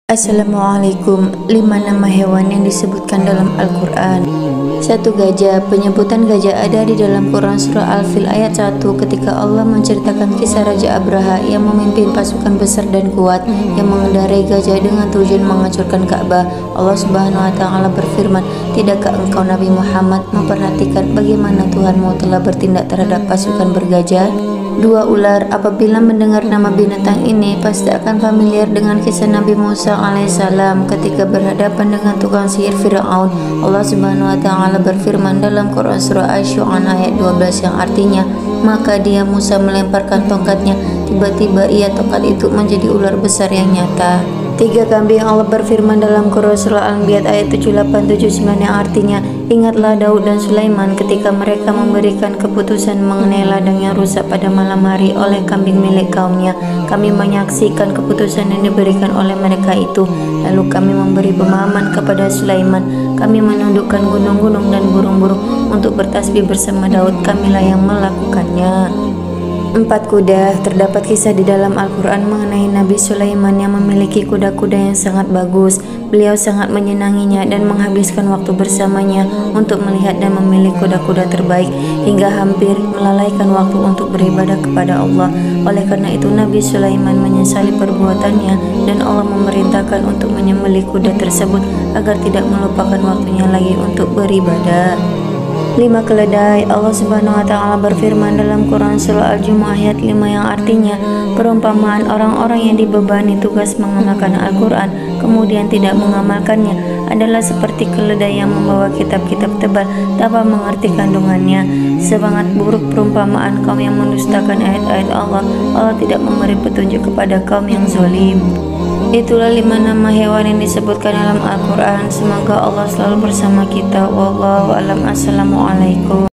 Assalamualaikum. 5 nama hewan yang disebutkan dalam Al-Quran. 1. Gajah. Penyebutan gajah ada di dalam Quran Surah Al-Fil ayat 1 ketika Allah menceritakan kisah Raja Abraha yang memimpin pasukan besar dan kuat yang mengendarai gajah dengan tujuan menghancurkan Ka'bah. Allah Subhanahu wa Ta'ala berfirman, "Tidakkah engkau Nabi Muhammad memperhatikan bagaimana Tuhanmu telah bertindak terhadap pasukan bergajah?" 2. Ular. Apabila mendengar nama binatang ini, pasti akan familiar dengan kisah Nabi Musa alaihissalam ketika berhadapan dengan tukang sihir Fir'aun. Allah Subhanahu wa Ta'ala berfirman dalam Quran Surah Asy-Syu'ara ayat 12 yang artinya, "Maka dia Musa melemparkan tongkatnya, tiba-tiba tongkat itu menjadi ular besar yang nyata." 3. Kambing. Allah berfirman dalam Quran Surah Al-Anbiya ayat 78-79 yang artinya, "Ingatlah Daud dan Sulaiman ketika mereka memberikan keputusan mengenai ladang yang rusak pada malam hari oleh kambing milik kaumnya. Kami menyaksikan keputusan yang diberikan oleh mereka itu. Lalu kami memberi pemahaman kepada Sulaiman. Kami menundukkan gunung-gunung dan burung-burung untuk bertasbih bersama Daud. Kamilah yang melakukannya." 4. Kuda. Terdapat kisah di dalam Al-Quran mengenai Nabi Sulaiman yang memiliki kuda-kuda yang sangat bagus. Beliau sangat menyenanginya dan menghabiskan waktu bersamanya untuk melihat dan memilih kuda-kuda terbaik hingga hampir melalaikan waktu untuk beribadah kepada Allah. Oleh karena itu Nabi Sulaiman menyesali perbuatannya dan Allah memerintahkan untuk menyembelih kuda tersebut agar tidak melupakan waktunya lagi untuk beribadah. 5. Keledai. Allah Subhanahu wa Ta'ala berfirman dalam Quran Surah Al-Jumu'ah ayat 5 yang artinya, perumpamaan orang-orang yang dibebani tugas mengamalkan Al-Quran kemudian tidak mengamalkannya adalah seperti keledai yang membawa kitab-kitab tebal tanpa mengerti kandungannya. Sangat buruk perumpamaan kaum yang mendustakan ayat-ayat Allah. Allah tidak memberi petunjuk kepada kaum yang zalim. Itulah 5 nama hewan yang disebutkan dalam Al-Quran. Semoga Allah selalu bersama kita. Wallahu a'lam. Assalamualaikum.